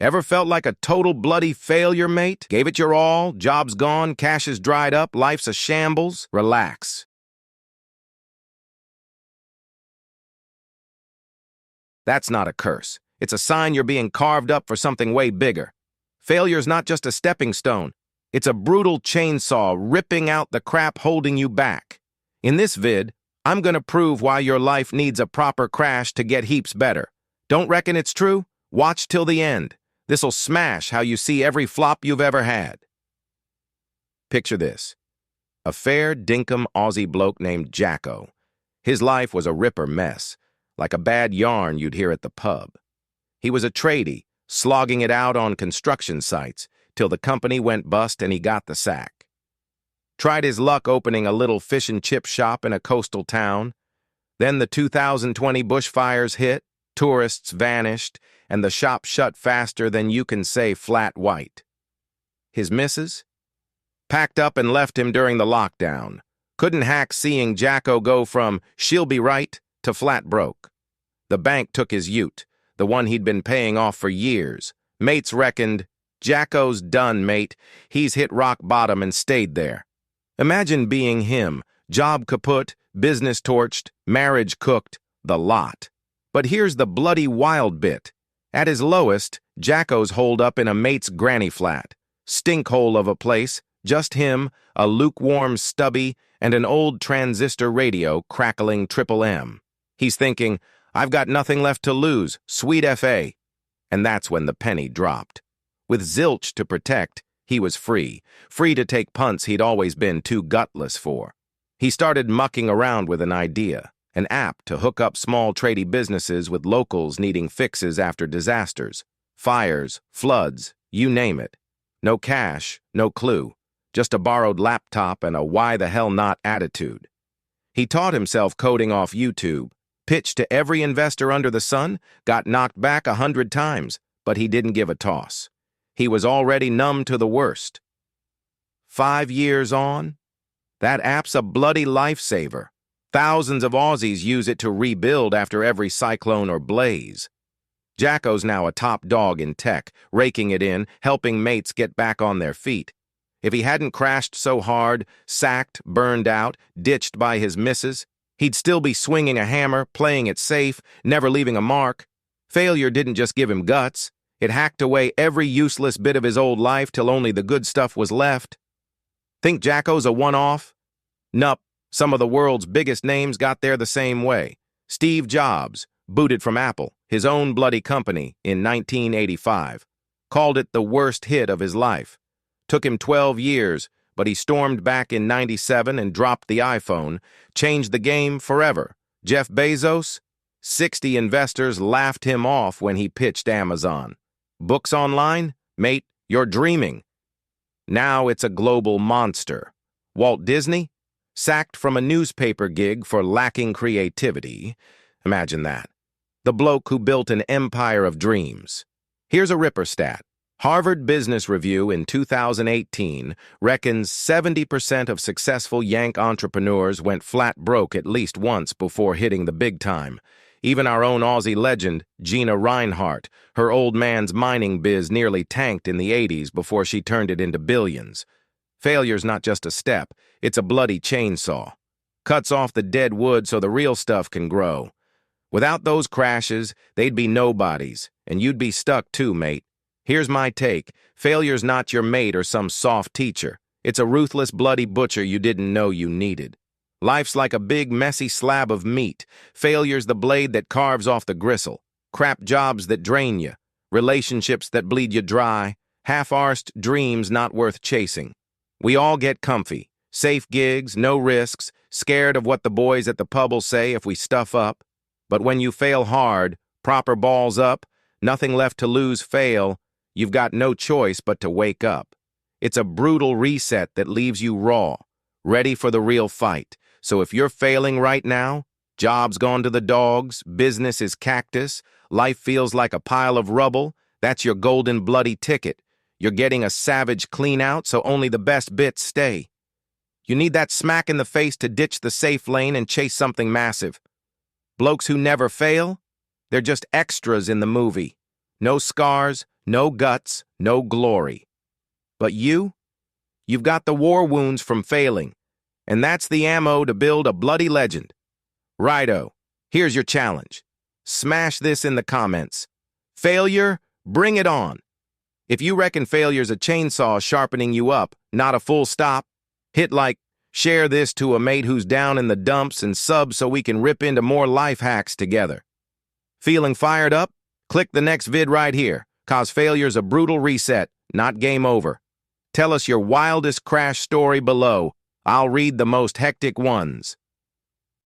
Ever felt like a total bloody failure, mate? Gave it your all, job's gone, cash is dried up, life's a shambles? Relax. That's not a curse. It's a sign you're being carved up for something way bigger. Failure's not just a stepping stone. It's a brutal chainsaw ripping out the crap holding you back. In this vid, I'm gonna prove why your life needs a proper crash to get heaps better. Don't reckon it's true? Watch till the end. This'll smash how you see every flop you've ever had. Picture this. A fair dinkum Aussie bloke named Jacko. His life was a ripper mess, like a bad yarn you'd hear at the pub. He was a tradie, slogging it out on construction sites, till the company went bust and he got the sack. Tried his luck opening a little fish and chip shop in a coastal town. Then the 2020 bushfires hit, tourists vanished, and the shop shut faster than you can say flat white. His missus? Packed up and left him during the lockdown. Couldn't hack seeing Jacko go from she'll be right to flat broke. The bank took his ute, the one he'd been paying off for years. Mates reckoned, Jacko's done, mate. He's hit rock bottom and stayed there. Imagine being him, job kaput, business torched, marriage cooked, the lot. But here's the bloody wild bit. At his lowest, Jacko's holed up in a mate's granny flat. Stinkhole of a place, just him, a lukewarm stubby, and an old transistor radio crackling triple M. He's thinking, I've got nothing left to lose, sweet F.A. And that's when the penny dropped. With zilch to protect, he was free to take punts he'd always been too gutless for. He started mucking around with an idea, an app to hook up small tradie businesses with locals needing fixes after disasters, fires, floods, you name it. No cash, no clue, just a borrowed laptop and a why-the-hell-not attitude. He taught himself coding off YouTube, pitched to every investor under the sun, got knocked back 100 times, but he didn't give a toss. He was already numb to the worst. 5 years on, that app's a bloody lifesaver. Thousands of Aussies use it to rebuild after every cyclone or blaze. Jacko's now a top dog in tech, raking it in, helping mates get back on their feet. If he hadn't crashed so hard, sacked, burned out, ditched by his missus, he'd still be swinging a hammer, playing it safe, never leaving a mark. Failure didn't just give him guts. It hacked away every useless bit of his old life till only the good stuff was left. Think Jacko's a one-off? Nup, some of the world's biggest names got there the same way. Steve Jobs, booted from Apple, his own bloody company, in 1985. Called it the worst hit of his life. Took him 12 years, but he stormed back in 97 and dropped the iPhone, changed the game forever. Jeff Bezos? 60 investors laughed him off when he pitched Amazon. Books online? Mate, you're dreaming. Now it's a global monster. Walt Disney? Sacked from a newspaper gig for lacking creativity. Imagine that. The bloke who built an empire of dreams. Here's a ripper stat. Harvard Business Review in 2018 reckons 70% of successful Yank entrepreneurs went flat broke at least once before hitting the big time. Even our own Aussie legend, Gina Reinhardt, her old man's mining biz nearly tanked in the 80s before she turned it into billions. Failure's not just a step, it's a bloody chainsaw. Cuts off the dead wood so the real stuff can grow. Without those crashes, they'd be nobodies, and you'd be stuck too, mate. Here's my take. Failure's not your mate or some soft teacher. It's a ruthless, bloody butcher you didn't know you needed. Life's like a big, messy slab of meat. Failure's the blade that carves off the gristle. Crap jobs that drain you. Relationships that bleed you dry. Half-arsed dreams not worth chasing. We all get comfy. Safe gigs, no risks, scared of what the boys at the pub will say if we stuff up. But when you fail hard, proper balls up, nothing left to lose, fail, you've got no choice but to wake up. It's a brutal reset that leaves you raw, ready for the real fight. So if you're failing right now, job's gone to the dogs, business is cactus, life feels like a pile of rubble, that's your golden bloody ticket. You're getting a savage clean out, so only the best bits stay. You need that smack in the face to ditch the safe lane and chase something massive. Blokes who never fail? They're just extras in the movie. No scars, No guts, no glory. But you've got the war wounds from failing, and that's the ammo to build a bloody legend. Righto, here's your challenge. Smash this in the comments. Failure, bring it on. If you reckon failure's a chainsaw sharpening you up, not a full stop, hit like, share this to a mate who's down in the dumps, and sub so we can rip into more life hacks together. Feeling fired up? Click the next vid right here, cause failure's a brutal reset, not game over. Tell us your wildest crash story below. I'll read the most hectic ones.